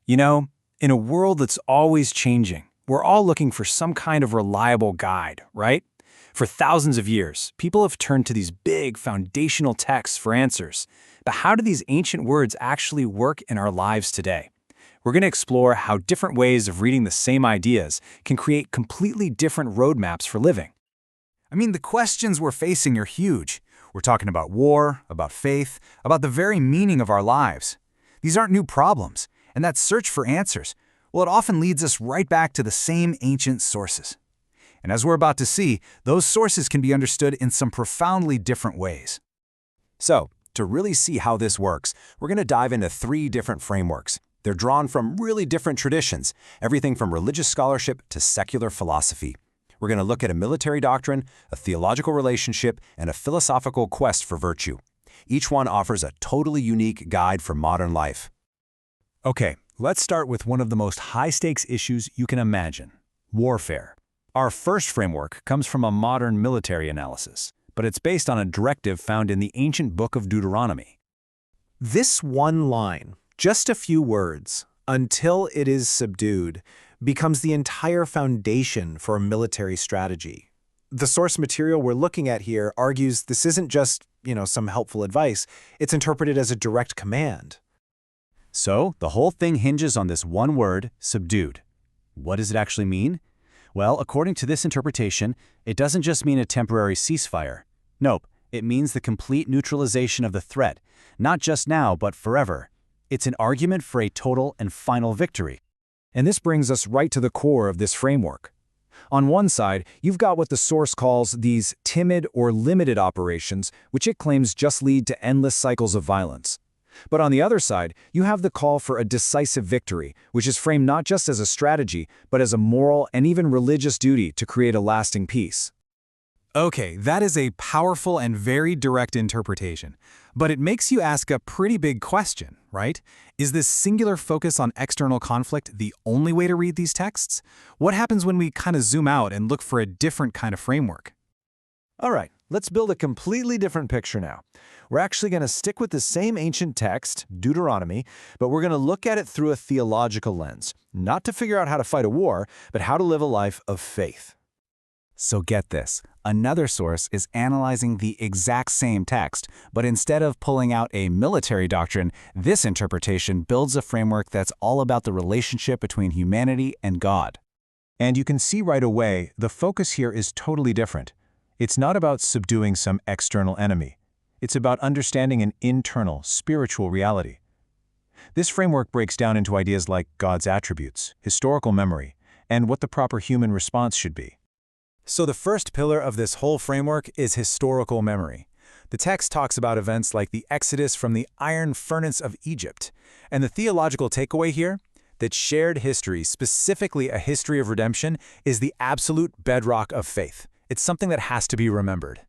You know, in a world that's always changing, we're all looking for some kind of reliable guide, right? For thousands of years, people have turned to these big foundational texts for answers. But how do these ancient words actually work in our lives today? We're going to explore how different ways of reading the same ideas can create completely different roadmaps for living. I mean, the questions we're facing are huge. We're talking about war, about faith, about the very meaning of our lives. These aren't new problems, and that search for answers, well, it often leads us right back to the same ancient sources. And as we're about to see, those sources can be understood in some profoundly different ways. So, to really see how this works, we're going to dive into 3 different frameworks. They're drawn from really different traditions, everything from religious scholarship to secular philosophy. We're going to look at a military doctrine, a theological relationship, and a philosophical quest for virtue. Each one offers a totally unique guide for modern life. Okay, let's start with one of the most high-stakes issues you can imagine: warfare. Our first framework comes from a modern military analysis, but it's based on a directive found in the ancient book of Deuteronomy. This one line, just a few words, "until it is subdued," becomes the entire foundation for a military strategy. The source material we're looking at here argues this isn't just, some helpful advice. It's interpreted as a direct command. So, the whole thing hinges on this one word, subdued. What does it actually mean? Well, according to this interpretation, it doesn't just mean a temporary ceasefire. Nope, it means the complete neutralization of the threat, not just now, but forever. It's an argument for a total and final victory. And this brings us right to the core of this framework. On one side, you've got what the source calls these timid or limited operations, which it claims just lead to endless cycles of violence. But on the other side, you have the call for a decisive victory, which is framed not just as a strategy, but as a moral and even religious duty to create a lasting peace. Okay, that is a powerful and very direct interpretation. But it makes you ask a pretty big question, right? Is this singular focus on external conflict the only way to read these texts? What happens when we kind of zoom out and look for a different kind of framework? All right, let's build a completely different picture now. We're actually going to stick with the same ancient text, Deuteronomy, but we're going to look at it through a theological lens, not to figure out how to fight a war, but how to live a life of faith. So get this, another source is analyzing the exact same text, but instead of pulling out a military doctrine, this interpretation builds a framework that's all about the relationship between humanity and God. And you can see right away, the focus here is totally different. It's not about subduing some external enemy. It's about understanding an internal, spiritual reality. This framework breaks down into ideas like God's attributes, historical memory, and what the proper human response should be. So the first pillar of this whole framework is historical memory. The text talks about events like the Exodus from the iron furnace of Egypt. And the theological takeaway here? That shared history, specifically a history of redemption, is the absolute bedrock of faith. It's something that has to be remembered.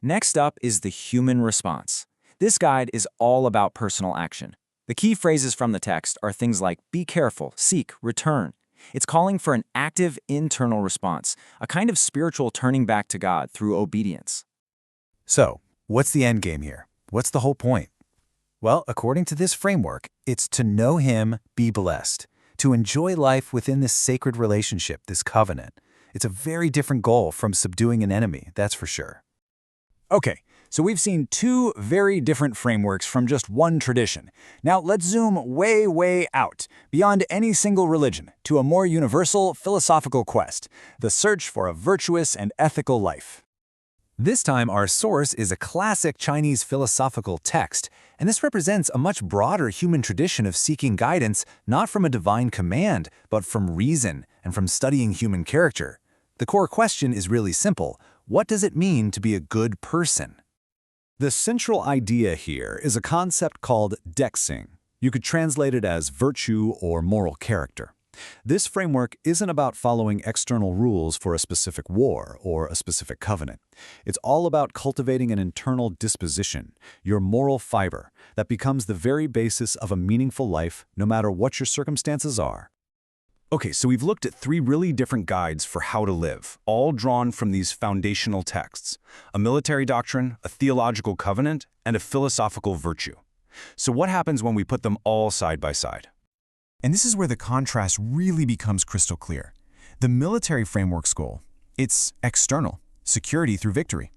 Next up is the human response. This guide is all about personal action. The key phrases from the text are things like be careful, seek, return. It's calling for an active internal response, a kind of spiritual turning back to God through obedience. So, what's the end game here? What's the whole point? Well, according to this framework, it's to know Him, be blessed, to enjoy life within this sacred relationship, this covenant. It's a very different goal from subduing an enemy, that's for sure. Okay, so we've seen 2 very different frameworks from just one tradition. Now let's zoom way, way out, beyond any single religion, to a more universal philosophical quest, the search for a virtuous and ethical life. This time, our source is a classic Chinese philosophical text, and this represents a much broader human tradition of seeking guidance not from a divine command, but from reason and from studying human character. The core question is really simple. What does it mean to be a good person? The central idea here is a concept called dexing. You could translate it as virtue or moral character. This framework isn't about following external rules for a specific war or a specific covenant. It's all about cultivating an internal disposition, your moral fiber, that becomes the very basis of a meaningful life, no matter what your circumstances are. Okay, so we've looked at 3 really different guides for how to live, all drawn from these foundational texts: a military doctrine, a theological covenant, and a philosophical virtue. So what happens when we put them all side by side? And this is where the contrast really becomes crystal clear. The military framework's goal, it's external, security through victory.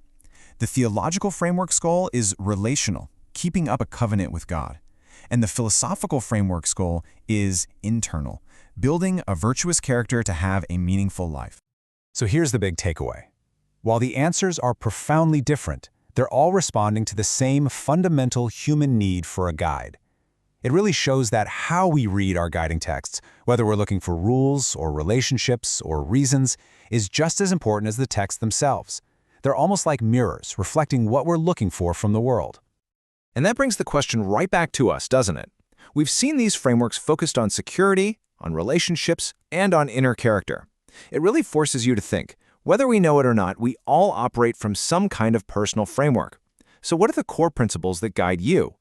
The theological framework's goal is relational, keeping up a covenant with God. And the philosophical framework's goal is internal, building a virtuous character to have a meaningful life. So here's the big takeaway. While the answers are profoundly different, they're all responding to the same fundamental human need for a guide. It really shows that how we read our guiding texts, whether we're looking for rules or relationships or reasons, is just as important as the texts themselves. They're almost like mirrors, reflecting what we're looking for from the world. And that brings the question right back to us, doesn't it? We've seen these frameworks focused on security, on relationships, and on inner character. It really forces you to think, whether we know it or not, we all operate from some kind of personal framework. So what are the core principles that guide you?